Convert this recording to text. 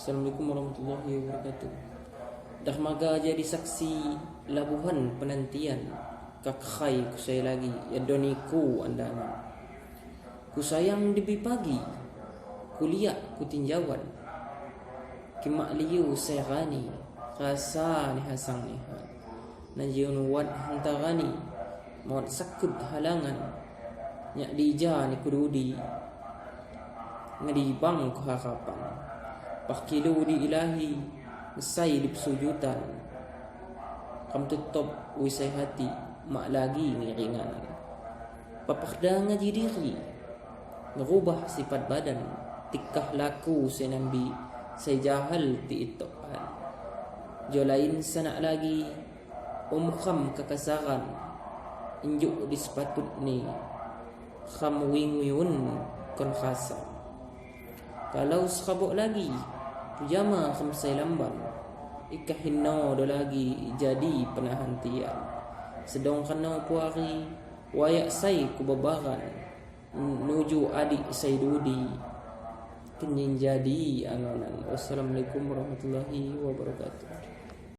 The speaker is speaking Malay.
Assalamualaikum warahmatullahi wabarakatuh. Dah maga jadi saksi labuhan penantian. Kakhai ku saya lagi ya doniku andana. Ku sayang debi pagi. Kuliah ku tinjauan. Kimak liu saya gani. Rasa ni hasang ni. Najiun wad hantarani. Mawat sakut halangan. Nyak dija ni kududi. Ngadibang ku harapan. Pakilu di ilahi Nesai di pesujutan. Kam tutup wisai hati mak lagi ngiringan. Papakda ngaji diri ngerubah sifat badan. Tikah laku senambi saya jahal ti itoan. Jolain sanak lagi kham kekasaran. Injuk di sepatut ni kham wing wiun kon khasa. Kalau sekabuk lagi pujama khamsai lamban ikahinno do lagi jadi penahan tian. Sedong kana puari wayak sai kubabaran nuju adik sai dudi kenyin jadi anonan. Wassalamualaikum warahmatullahi wabarakatuh.